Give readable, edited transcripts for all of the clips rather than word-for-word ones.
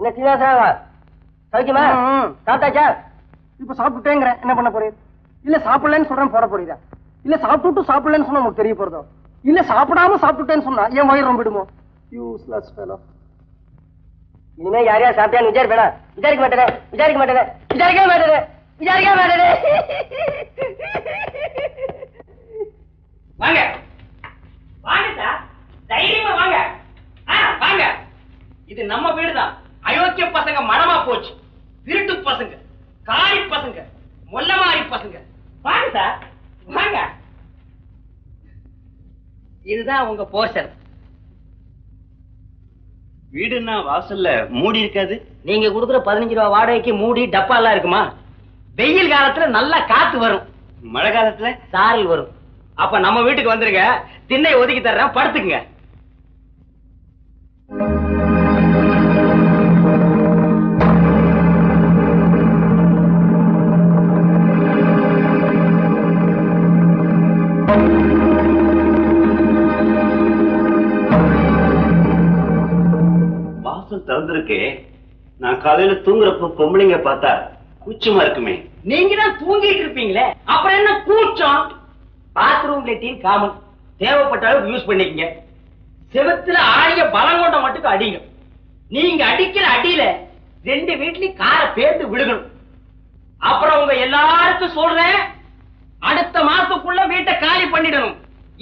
என்ன சீனிவாசா சௌக்கியமா? சாப்பிட்டாச்சா? இப்ப சாப்பிட்டுட்டேங்கிற என்ன பண்ண போறீங்க? இல்ல சாப்பிடலன்னு சொல்றேன் போட போறீங்க? இல்ல சாப்பிட்டு சாப்பிடலன்னு சொன்னா உங்களுக்கு தெரிய போறதோ? இல்ல சாப்பிடாம சாப்பிட்டுட்டேன்னு சொன்னா என் வயிறு ரொம்பிடுமோ? Useless fellow. இனிமே யாரையா சாப்பிட்டான்னு விசாரிக்க மாட்டேன். வாங்க வாங்க சார், தைரியமா வாங்க. வாங்க, இது நம்ம வீடுதான். அயோக்கிய பசங்க மனமா போச்சு, திருட்டு பசங்க, காரி பசங்க, மொல்லமாரி பசங்க. வாங்க சார் வாங்க. இதுதான் உங்க போர்ஷன். வீடுன்னா வாசல்ல மூடி இருக்காது. நீங்க கொடுக்குற 15 ரூபாய் வாடகைக்கு மூடி டப்பா எல்லாம் இருக்குமா? வெயில் காலத்துல நல்லா காத்து வரும், மழை காலத்துல சாரல் வரும். அப்ப நம்ம வீட்டுக்கு வந்துருங்க, திண்ணை ஒதுக்கி தர்றேன், படுத்துக்குங்க. வாசல் திறந்திருக்கே. நான் காலையில தூங்குறப்ப பொம்பளைங்க பார்த்தா கூச்சமா இருக்குமே. நீங்க தான் தூங்கிட்டு இருப்பீங்களே, அப்புறம் என்ன கூச்சம்? பாத்ரூம் லெட்டின் காமன், தேவைப்பட்ட அளவுக்கு யூஸ் பண்ணிக்கங்க. செவத்துல ஆடிய பலம் கொண்ட மட்டும் அடிங்க. நீங்க அடிக்கிற அடியில 2 வீட்லயும் காரை பேர்த்து விழுகணும். அப்புறம் உங்க எல்லாருக்கும் சொல்றேன், அடுத்த மாசத்துக்குள்ள வீட்டை காலி பண்ணிடணும்.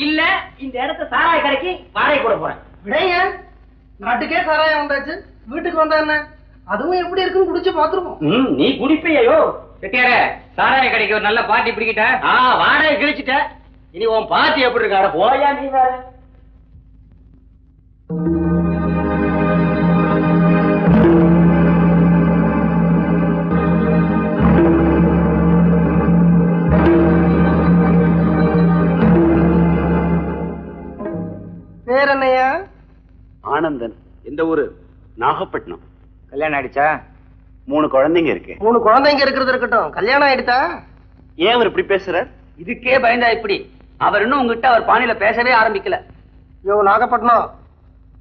இல்ல இந்த இடத்த சாராய கடைக்கு வாடகை கூட போறேன். விடைங்க, நாட்டுக்கே சாராயம் வந்தாச்சு, வீட்டுக்கு வந்தா என்ன? அதுவும் எப்படி இருக்குன்னு குடிச்சு பாத்துருவோம். நீ குடிப்பையோ? செட்டியார, சாராய கடைக்கு ஒரு நல்ல பார்ட்டி பிடிக்கிட்ட. வாடகை கிழிச்சிட்ட. இனி உன் பார்ட்டி எப்படி இருக்காரு? போயா நீ வேற. பேர் என்னையா? ஆனந்தன். எந்த ஊரு? நாகப்பட்டினம். கல்யாணம் ஆயிடுச்சா? 3 குழந்தைங்க இருக்கு. 3 குழந்தைங்க இருக்கிறது இருக்கட்டும், கல்யாணம் ஆயிடுதா? ஏன் அவர் இப்படி பேசுறார்? இதுக்கே பயந்தா இப்படி? அவர் இன்னும் உங்ககிட்ட அவர் பாணியில பேசவே ஆரம்பிக்கல. யோ நாகப்பட்டினம்,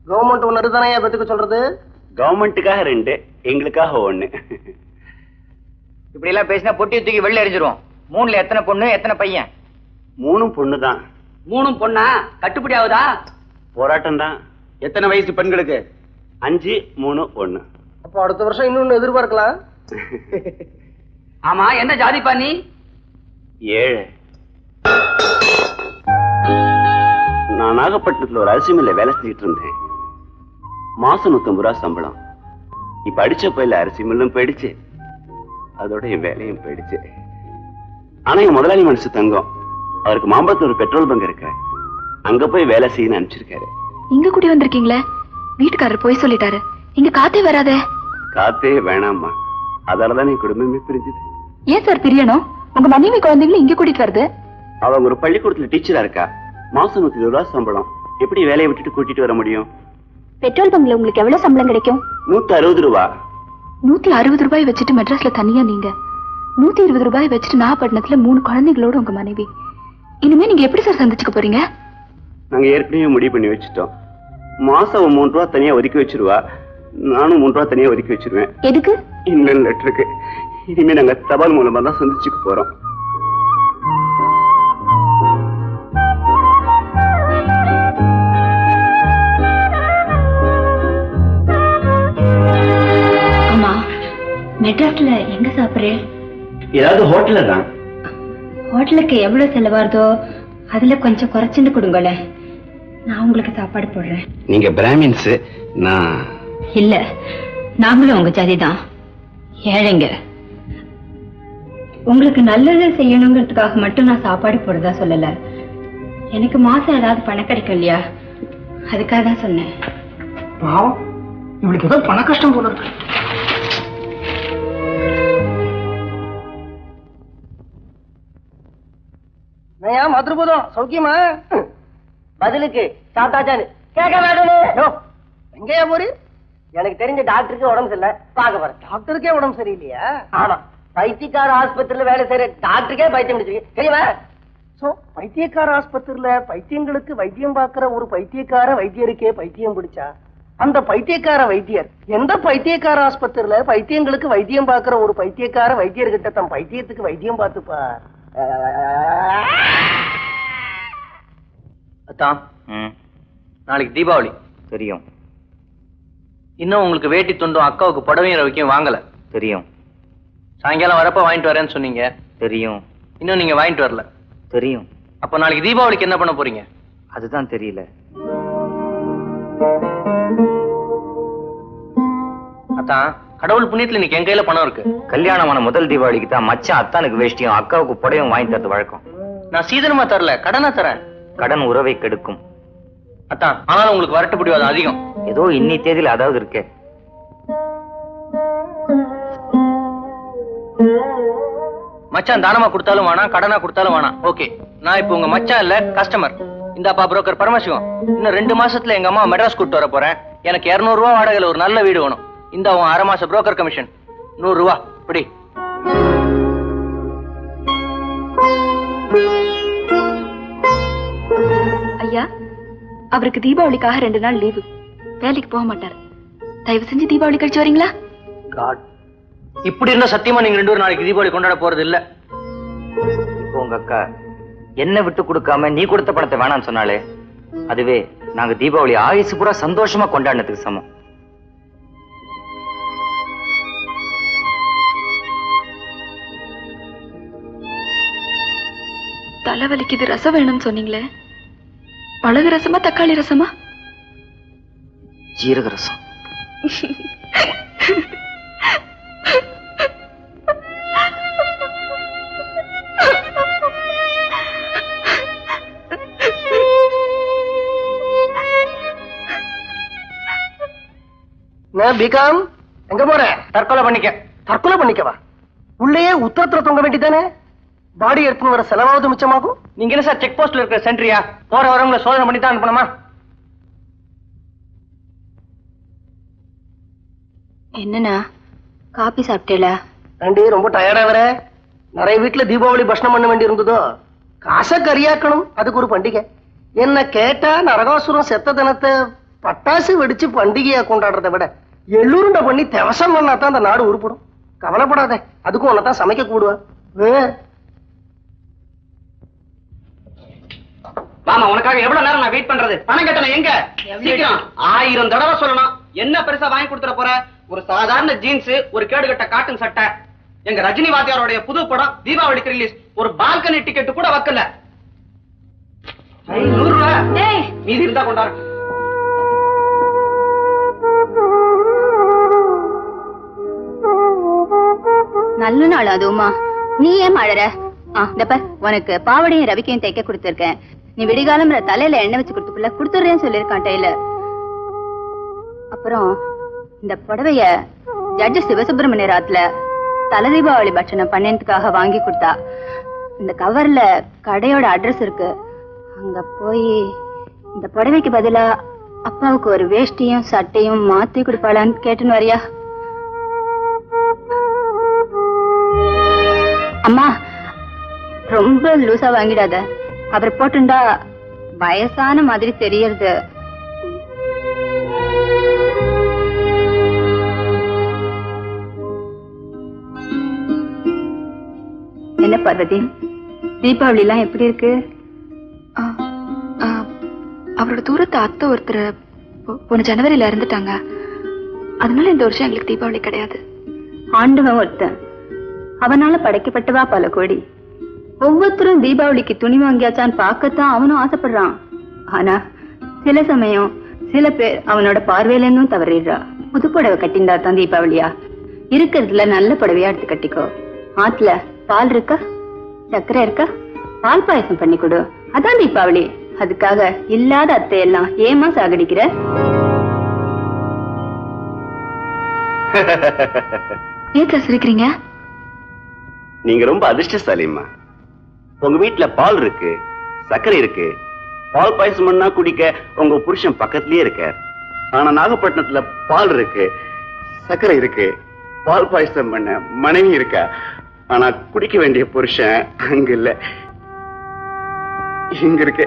கவர்மெண்ட் ஒன்னு இருந்தானே பத்துக்க சொல்றது? கவர்மெண்ட்டுக்காக 2, எங்களுக்காக 1. இப்படி எல்லாம் பேசினா பொட்டி தூக்கி வெளில எரிஞ்சிரும். 3ல எத்தனை பொண்ணு எத்தனை பையன்? 3 பொண்ணுதான். 3 பொண்ணா? கட்டுப்படி ஆகுதா? போராட்டம் தான். எத்தனை வயசு பெண்களுக்கு? 5, 3, 1. அப்போ அடுத்த வருஷம் இன்னொன்னு எதிர்பார்க்கலாம். ஆமா, என்ன ஜாதிப்பா நீ? 7. நான் நாகப்பட்டினத்துல ஒரு அரிசி மில்ல வேலை செஞ்சுட்டு இருந்தேன். மாசம் 150 ரூபா சம்பளம். இப்ப அடிச்ச பயில அரிசி மில்லும் போயிடுச்சு, அதோட என் வேலையும் போயிடுச்சு. ஆனா என் முதலாளி மனசு தங்கம். அவருக்கு மாம்பழத்துல ஒரு பெட்ரோல் பங்க் இருக்கு, அங்க போய் வேலை செய்யணும்னு அனுப்பிச்சிருக்காரு. இங்க கூடி வந்திருக்கீங்களே, வீட்டுக்காரர் போய் சொல்லிட்டாரு. இங்க காத்தே வராதே. காத்தே வேணாமா, அதாலதான் என் குடும்பமே பிரிஞ்சுது. ஏன் சார் பிரியணும்? உங்க மனைவி குழந்தைங்களும் இங்க கூட்டிட்டு வருது. அவங்க ஒரு பள்ளிக்கூடத்துல டீச்சரா இருக்கா. மாசம் 120 ரூபா சம்பளம். எப்படி வேலையை விட்டுட்டு கூட்டிட்டு வர முடியும்? பெட்ரோல் பங்க்ல உங்களுக்கு எவ்வளவு சம்பளம் கிடைக்கும்? 160 ரூபா. 160 ரூபாய் வச்சுட்டு மெட்ராஸ்ல தனியா நீங்க, 120 ரூபாய் வச்சுட்டு நாகப்பட்டினத்துல 3 குழந்தைகளோட உங்க மனைவி. இனிமே நீங்க எப்படி சார் சந்திச்சுக்க போறீங்க? நாங்க ஏற்கனவே முடிவு பண்ணி வச்சுட்டோம். மாசம் 3 ரூபா தனியா ஒதுக்கி வச்சிருவா, நானும் 3 ரூபா தனியா ஒதுக்கி வச்சிருவேன். எதுக்கு? இன்னும் லெட்டருக்கு. இனிமே நாங்க தபால் மூலமா தான் சந்திச்சுக்க போறோம். ஆமா, மெட்ராஸ்ல எங்க சாப்பிடுறேன்? ஏதாவது ஹோட்டல்ல தான். ஹோட்டலுக்கு எவ்வளவு செலவாருதோ அதுல கொஞ்சம் குறைச்சுட்டு கொடுங்களேன், நான் உங்களுக்கு சாப்பாடு போடுறேன். நீங்க பிராமின்ஸ், நான் இல்ல, நாங்களும் உங்க ஜாதிதான், ஏழைங்க. உங்களுக்கு நல்லது செய்யணுங்கிறதுக்காக மட்டும் நான் சாப்பாடு போடுறதா சொல்லல. எனக்கு மாசம் ஏதாவது பணம் கிடைக்கும் இல்லையா, அதுக்காக தான் சொன்னேன். பாவம், இவளுக்கு ஏதோ பண கஷ்டம் போல இருக்கு. மதுரபூதம் சௌக்கியமா? பதிலுக்கு சாப்பிட்டாச்சான்னு கேட்க வேணும். எங்கயா போறீ? எனக்கு தெரிஞ்ச டாக்டருக்கு உடம்பு சரியில்லை, பார்க்க போறேன். டாக்டருக்கே உடம்பு சரியில்லையா? ஆமா, பைத்தியக்கார ஆஸ்பத்திரியில வேலை செய்யற டாக்டருக்கே பைத்தியம் முடிச்சிருக்கு தெரியுமா? பைத்தியக்கார ஆஸ்பத்திரியில பைத்தியங்களுக்கு வைத்தியம் பார்க்கிற ஒரு பைத்தியக்கார வைத்தியருக்கே பைத்தியம் பிடிச்சா அந்த பைத்தியக்கார வைத்தியர் எந்த பைத்தியக்கார ஆஸ்பத்திரியில பைத்தியங்களுக்கு வைத்தியம் பார்க்கிற ஒரு பைத்தியக்கார வைத்தியர்கிட்ட தன் பைத்தியத்துக்கு வைத்தியம் பார்த்துப்பா. அத்தான், நாளைக்கு தீபாவளி தெரியும். இன்னும் உங்களுக்கு வேட்டி துண்டும் அக்காவுக்கு புடவையும் ரவிக்கும் வாங்கல தெரியும். சாயங்காலம் வரப்ப வாங்கிட்டு வரேன்னு சொன்னீங்க தெரியும். இன்னும் நீங்க வாங்கிட்டு வரல தெரியும். அப்ப நாளைக்கு தீபாவளிக்கு என்ன பண்ண போறீங்க? அதுதான் தெரியல. அத்தான், கடவுள் புண்ணியத்துல இன்னைக்கு என் கையில பணம் இருக்கு. கல்யாணமான முதல் தீபாவளிக்கு தான் மச்சான் அத்தானுக்கு வேஷ்டியும் அக்காவுக்கு புடவையும் வாங்கி தரது வழக்கம். நான் சீதனமா தரல, கடனா தரேன். கடன் உறவை கெடுக்கும். அத்தான், ஆனாலும் உங்களுக்கு வரட்டு பிடிவாதம் அதிகம். ஏதோ இன்னி தேதியில அதாவது இருக்கே. மச்சான் தானமா கொடுத்தாலும் வேணாம், கடனா கொடுத்தாலும் வேணாம். ஓகே, நான் இப்ப உங்க மச்சான் இல்ல, கஸ்டமர். இந்தாப்பா புரோக்கர் பரமசிவம். இன்னும் 2 மாசத்துல எங்க அம்மா மெட்ராஸ் கூட்டு வர போறேன். எனக்கு 200 ரூபா வாடகையில ஒரு நல்ல வீடு வேணும். இந்த உன் 1/2 மாச புரோக்கர் கமிஷன் 100 ரூபா. இப்படி ஐயா, அவருக்கு தீபாவளிக்காக 2 நாள் லீவு. வேலைக்கு போக மாட்டார். தயவு செஞ்சு தீபாவளி கழிச்சு வரீங்களா? காட், இப்படி இருந்தா சத்தியமா நீங்க 2 நாளைக்கு தீபாவளி கொண்டாட போறது இல்ல. இப்போ உங்க அக்கா என்ன விட்டு கொடுக்காம நீ கொடுத்த பணத்தை வேணாம்னு சொன்னாலே, அதுவே நாங்க தீபாவளி ஆயுசு பூரா சந்தோஷமா கொண்டாடினதுக்கு சமம். தலைவலிக்கு இது ரசம் வேணும்னு சொன்னீங்களே, மிளகு ரசமா தக்காளி ரசமா? ஜீரக ரசம். பிகாம் எங்க போற? தற்கொலை பண்ணிக்க. தற்கொலை பண்ணிக்கவா? உள்ளேயே உத்தரத்துல தொங்க வேண்டிதானே? பாடி எடுத்துன்னு வர செலவாவது மிச்சமாகும். நீங்க என்ன சார் செக் போஸ்ட்ல இருக்கிற சென்ட்ரியா? போற வரவங்களை சோதனை பண்ணி தான் அனுப்பணுமா? என்னன்னா காபி சாப்பிட்டேல? ஆண்டி ரொம்ப டயர்டா வர. நிறைய வீட்டுல தீபாவளி பட்சணம் பண்ண வேண்டி இருந்ததோ. காசை கரியாக்கணும், அதுக்கு ஒரு பண்டிகை. என்ன கேட்டா நரகாசுரம் செத்த தினத்தை பட்டாசு வெடிச்சு பண்டிகையா கொண்டாடுறதை விட எள்ளூருண்ட பண்ணி தெவசம் பண்ணாதான் அந்த நாடு உருப்படும். கவலைப்படாத, அதுக்கும் உன்னதான் சமைக்க கூடுவா. வாமா, உனக்காக எவ்வளவு நேரம் நான் வெயிட் பண்றது? பணம் கட்டணும் எங்க? சீக்கிரம் 1000 தடவை சொல்லணும். என்ன பெருசா வாங்கி கொடுத்துற போற? ஒரு சாதாரண ஜீன்ஸ், ஒரு கேடுகட்ட காட்டன் சட்டை. எங்க ரஜினி வாத்தியாரோட புது படம் தீபாவளிக்கு ரிலீஸ். ஒரு பால்கனி டிக்கெட் கூட வைக்கல. 100 ரூபாய் மீதி இருந்தா கொண்டாரு. நல்ல நாள் அதுவுமா, நீ ஏன் அழற? உனக்கு பாவடையும் ரவிக்கையும் தைக்க கொடுத்திருக்கேன். நீ விடிகாலம் தலையில எண்ணெய் வச்சு கொடுத்துக்குள்ள கொடுத்துறேன்னு சொல்லிருக்கான் டெய்லர். அப்புறம் இந்த புடவைய ஜட்ஜ் சிவசுப்பிரமணிய ராத்துல தல தீபாவளி பட்சணம் பண்ணதுக்காக வாங்கி கொடுத்தா. இந்த கவர்ல கடையோட அட்ரஸ் இருக்கு. அங்க போய் இந்த புடவைக்கு பதிலா அப்பாவுக்கு ஒரு வேஷ்டியும் சட்டையும் மாத்தி கொடுப்பாளான்னு கேட்டுன்னு வரியா? அம்மா, ரொம்ப லூசா வாங்கிடாத. அவர் போட்டுண்டா வயசான மாதிரி தெரியறது. என்ன பார்வதி, தீபாவளி எல்லாம் எப்படி இருக்கு? அவரோட தூரத்து அத்தை ஒருத்தர் போன ஜனவரியில இறந்துட்டாங்க. அதனால இந்த வருஷம் எங்களுக்கு தீபாவளி கிடையாது. ஆண்டவன் ஒருத்தன், அவனால படைக்கப்பட்டவா பல கோடி. ஒவ்வொருத்தரும் தீபாவளிக்கு துணி வாங்கியாச்சான்னு பார்க்கத்தான் அவனும் ஆசைப்படுறான். ஆனா சில சமயம் சில பேர் அவனோட பார்வையில இருந்தும் தவறிடுறா. புது புடவை கட்டிண்டா தான் தீபாவளியா? இருக்கிறதுல நல்ல புடவையா எடுத்து கட்டிக்கோ. ஆத்துல பால் இருக்கா, சர்க்கரை இருக்கா, பால் பாயசம் பண்ணி கொடு. அதான் தீபாவளி. அதுக்காக இல்லாத அத்தையெல்லாம் ஏமா சாகடிக்கிற? ஏன் சிரிக்கிறீங்க? நீங்க ரொம்ப அதிர்ஷ்டசாலிம்மா. உங்க வீட்டுல பால் இருக்கு, சர்க்கரை இருக்கு. பால் பாயசம் பண்ணா குடிக்க உங்க புருஷன் பக்கத்திலேயே இருக்கார். ஆனா நாகப்பட்டினத்துல பால் இருக்கு, சர்க்கரை இருக்கு, பால் பாயசம் பண்ண மனைவி இருக்கா. ஆனா குடிக்க வேண்டிய புருஷன் அங்க இல்ல, இங்க இருக்கு.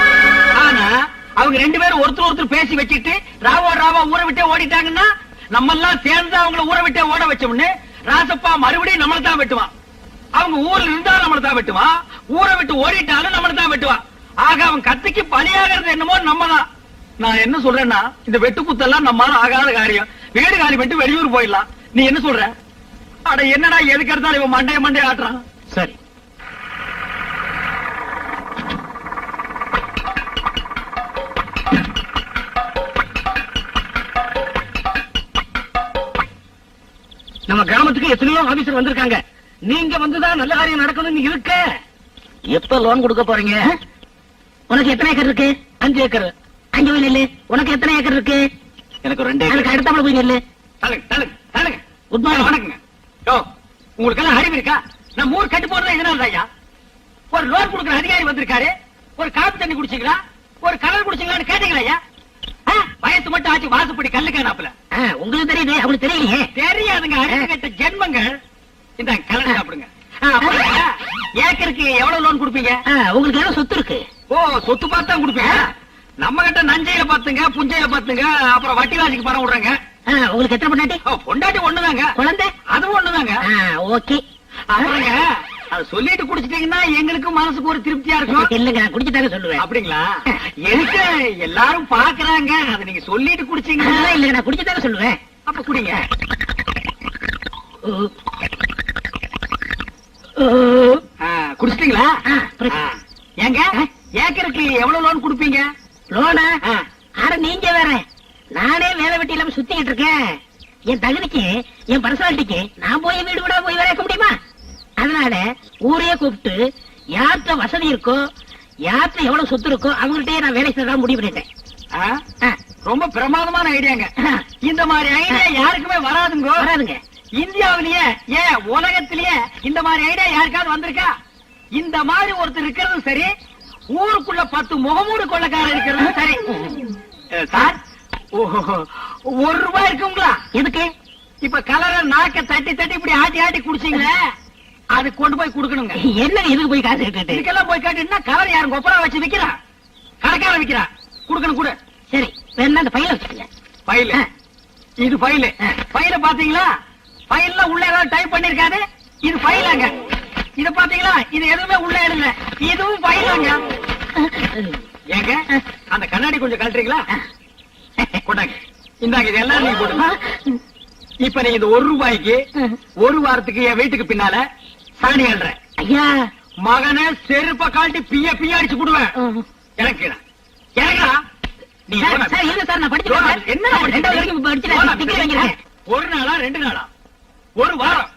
அவங்க 2 பேரும் ஒருத்தர் பேசி வச்சுட்டு ராவா ஊரை விட்டே ஓடிட்டாங்கன்னா நம்ம எல்லாம் சேர்ந்து அவங்கள ஊரை விட்டே ஓட வச்சோம்னு ராசப்பா மறுபடியும் நம்மள தான் வெட்டுவான். அவங்க ஊர்ல இருந்தாலும் நம்மள தான் வெட்டுவான், ஊரை விட்டு ஓடிட்டாலும் நம்மள தான் வெட்டுவான். ஆக அவன் கத்திக்கு பலியாகிறது என்னமோ நம்ம தான். நான் என்ன சொல்றேன்னா, இந்த வெட்டு குத்தெல்லாம் நம்மால ஆகாத காரியம். வீடு காலி பண்ணிட்டு வெளியூர் போயிடலாம். நீ என்ன சொல்ற? அட என்னடா எதுக்கு எடுத்தாலும் இவன் மண்டைய ஆட்டுறான். சரி, நம்ம கிராமத்துக்கு எத்தனையோ ஆபீசர் வந்திருக்காங்க. நீங்க வந்துதான் நல்ல காரியம் நடக்கணும்னு இருக்க. எப்ப லோன் கொடுக்க போறீங்க? உனக்கு எத்தனை ஏக்கர் இருக்கு? 5 ஏக்கர். அங்க போய் நெல்லு. உனக்கு எத்தனை ஏக்கர் இருக்கு? எனக்கு 2 ஏக்கர். எனக்கு அடுத்தாப்புல போய் நெல்லு. Good morning. வணக்கங்க. உங்களுக்கு எல்லாம் அறிவு இருக்கா? நம்ம ஊர் கட்டு போறதா இதனால ஐயா. ஒரு லோன் கொடுக்குற அதிகாரி வந்திருக்காரு. ஒரு காப்பி தண்ணி குடிச்சீங்களா, ஒரு கலர் குடிச்சீங்களான்னு கேட்டீங்களா ஐயா? வயசு மட்டும் ஆச்சு, வாசுப்படி கல்லுக்கானாப்புல. உங்களுக்கு தெரியுது, அவங்களுக்கு தெரியலையே. தெரியாதுங்க, அறிவு கேட்ட ஜென்மங்கள். இந்த கலர் சாப்பிடுங்க. ஏக்கருக்கு எவ்வளவு லோன் கொடுப்பீங்க? உங்களுக்கு எவ்வளவு சொத்து இருக்கு? ஓ, சொத்து பார்த்தா கொடுப்பீங்க. நம்ம கிட்ட நஞ்சையில பாத்துங்க, புஞ்சையில பாத்துங்க, அப்புறம் வட்டி வாசிக்கு பணம் விடுறாங்க. உங்களுக்கு எத்தனை பொண்டாட்டி? பொண்டாட்டி ஒண்ணுதாங்க. குழந்தை? அதுவும் ஒண்ணுதாங்க. ஓகே. அப்புறங்க அது சொல்லிட்டு குடிச்சிட்டீங்கன்னா எங்களுக்கு மனசுக்கு ஒரு திருப்தியா இருக்கும். இல்லங்க, குடிச்சுட்டாங்க சொல்லுவேன். அப்படிங்களா? எனக்கு எல்லாரும் பாக்குறாங்க, அதை நீங்க சொல்லிட்டு குடிச்சீங்கன்னா. இல்லங்க, நான் குடிச்சுட்டாங்க சொல்லுவேன். அப்ப குடிங்க. குடிச்சிட்டீங்களா? ஏங்க, ஏக்கருக்கு எவ்வளவு லோன் கொடுப்பீங்க? லோனா? ஆனா நீங்க வேற, நானே வேலை வெட்டி இல்லாம சுத்திக்கிட்டு இருக்கேன். என் தகுதிக்கு, என் பர்சனாலிட்டிக்கு நான் போய் வீடு விட போய் வேலை வைக்க முடியுமா? அதனால ஊரையே கூப்பிட்டு யார்கிட்ட வசதி இருக்கோ, யார்கிட்ட எவ்வளவு சொத்து இருக்கோ அவங்கள்ட்டயே நான் வேலை செய்ய முடிவு பண்ணிட்டேன். ரொம்ப பிரமாதமான ஐடியாங்க. இந்த மாதிரி ஐடியா யாருக்குமே வராதுங்க. இந்தியாவிலேயே, ஏன் உலகத்திலேயே இந்த மாதிரி ஐடியா யாருக்காவது வந்திருக்கா? இந்த மாதிரி ஒருத்தர் இருக்கிறதும் சரி, ஊருக்குள்ள 10 முகமூடு கொள்ளக்காரர் இருக்கிறதும் சரி. சார், 1 ரூபாய் இருக்குங்களா? எதுக்கு? இப்ப கலரை நாக்க தட்டி இப்படி ஆட்டி குடிச்சீங்களே, அது கொண்டு போய் கொடுக்கணுங்க. என்ன இதுக்கு போய் காசு கேட்டு? இதுக்கெல்லாம் போய் காட்டுன்னா கலர் யாரும் கொப்பரா வச்சு விக்கிறா? கடைக்கார விக்கிறா. கொடுக்கணும் கூட. சரி, வேணா அந்த பையில வச்சுக்கங்க. பையில? இது பையில. பையில பாத்தீங்களா? பையில உள்ள ஏதாவது டைப் பண்ணிருக்காரு. இது பையிலாங்க. இத பாத்தீங்களா? இது எதுவுமே உள்ள இல்ல. இதுவும் பையிலாங்க. ஏங்க, அந்த கண்ணாடி கொஞ்சம் கழட்டுறீங்களா? கொண்டாங்க. இந்தாங்க, இது எல்லாம் நீங்க போடுங்க. இப்ப நீங்க இந்த 1 ரூபாய்க்கு 1 வாரத்துக்கு என் வீட்டுக்கு பின்னால சாணி அல்றேன். ஐயா, மகனை செருப்ப காட்டி பிய அடிச்சு போடுவேன். எனக்கு நீ சார், நான் படிச்சு என்ன 1 நாளா 2 நாளா 1 வாரம்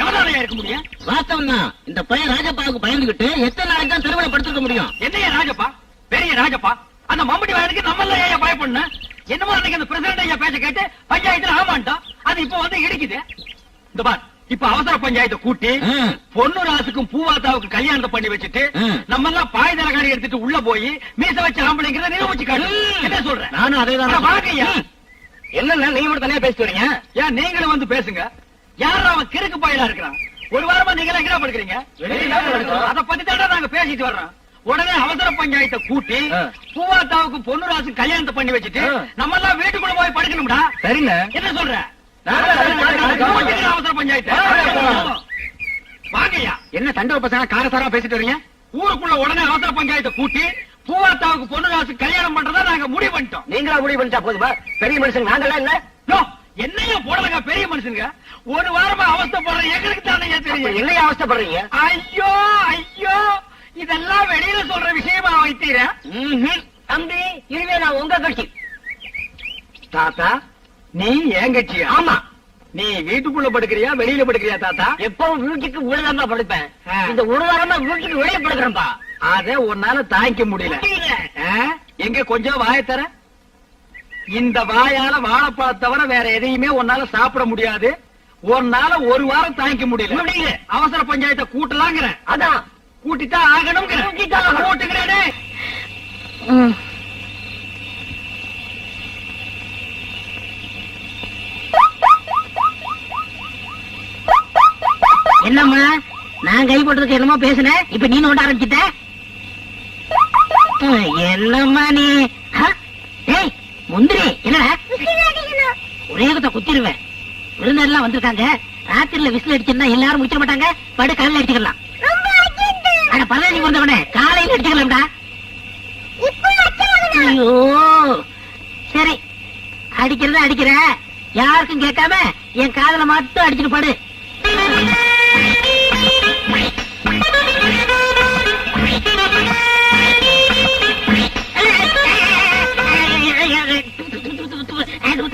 எவ்வளவு இருக்க முடியும்? வாஸ்தவம் தான். இந்த பையன் ராஜப்பாவுக்கு பயந்துகிட்டு எத்தனை நாளைக்கு தான் தெருவில் படுத்திருக்க முடியும்? என்னையா ராஜப்பா, பெரிய ராஜப்பா, அந்த மம்பட்டி வயலுக்கு நம்ம எல்லாம் ஏன் பயப்படணும்? என்னமோ அன்னைக்கு அந்த பிரசிடண்ட் ஐயா பேச்ச கேட்டு பஞ்சாயத்துல ஆமாண்டோம். அது இப்ப வந்து இடிக்குது. இந்த பார், இப்ப அவசர பஞ்சாயத்தை கூட்டி பொண்ணு ராசுக்கும் பூவாத்தாவுக்கு கல்யாணத்தை பண்ணி வச்சுட்டு நம்ம எல்லாம் பாய் தலைகாரி எடுத்துட்டு உள்ள போய் மீச வச்ச ஆம்பளைங்கிறத நிரூபிச்சு காட்டு. என்ன சொல்றேன்? நானும் அதே தான் பாக்கையா. என்னன்னா நீங்க மட்டும் தனியா பேசிட்டு வரீங்க? ஏன் நீங்களும் வந்து பேசுங்க. யாரும் அவன் கிறுக்கு பாயிலா இருக்கிறான். 1 வாரமா நீங்க எல்லாம் எங்க படுக்கிறீங்க? அதை பத்தி தான் நாங்க பேசிட்டு வர்றோம். உடனே அவசர பஞ்சாயத்தை கூட்டி பூவாத்தாவுக்கு பொண்ணு ராசு கல்யாணத்தை பண்ணி வச்சுட்டு நம்ம எல்லாம் வீட்டுக்குள்ள போய் படுக்கணும்டா. சரிங்க. என்ன சொல்ற? அவசர பஞ்சாயத்து வாங்கய்யா. என்ன தண்டவ பசங்க காரசாரா பேசிட்டு வரீங்க? ஊருக்குள்ள உடனே அவசர பஞ்சாயத்தை கூட்டி பூவாத்தாவுக்கு பொண்ணு ராசு கல்யாணம் பண்றதா நாங்க முடிவு பண்ணிட்டோம். நீங்களா முடிவு பண்ணிட்டா போதுமா? பெரிய மனுஷங்க நாங்கெல்லாம் இல்ல. என்னையா போடலங்க பெரிய மனுஷனுங்க? 1 வாரமா அவஸ்தைப்படுற எங்களுக்கு தானே தெரியும். என்னையா அவஸ்தைப்படுறீங்க? ஐயோ, இதெல்லாம் வெளியில சொல்ற விஷயமா வைத்தீர? தம்பி, இதுவே நான் உங்க கட்சி. தாத்தா, நீ என் கட்சியா? ஆமா. நீ வீட்டுக்குள்ள படுக்கிறியா வெளியில படுக்கிறியா தாத்தா? எப்பவும் வீட்டுக்கு உள்ளதாம்பா படுப்பேன். இந்த 1 வாரமா வீட்டுக்கு வெளியே படுக்கிறேன்பா. அத உன்னால தாய்க்க முடியல. எங்க கொஞ்சம் வாய தர. இந்த வாயால வாழைப்பழம் தவிர வேற எதையுமே உன்னால சாப்பிட முடியாது. உன்னால 1 வாரம் தாங்கிக்க முடியல. அவசர பஞ்சாயத்தை கூட்டலாங்கிற. அதான் கூட்டித்தான் ஆகணும். கூட்டுகிறேனே. என்னம்மா, நான் கை போட்டதுக்கு என்னமோ பேசுனேன், இப்ப நீ நோட்ட ஆரம்பிச்சிட்ட. என்னம்மா நீ? முந்திரி என்னடா ஒரே குத்த குத்திடுவேன். விருந்தெல்லாம் வந்திருக்காங்க. ராத்திரில விசில் அடிச்சிருந்தா எல்லாரும் முடிச்சிட மாட்டாங்க. படு காலையில அடிச்சுக்கலாம். ஆனா பதவி வந்தவனே காலையில அடிச்சுக்கலாம்டா. ஐயோ சரி, அடிக்கிறத அடிக்கிற, யாருக்கும் கேட்காம என் காதல மட்டும் அடிச்சுட்டு படு.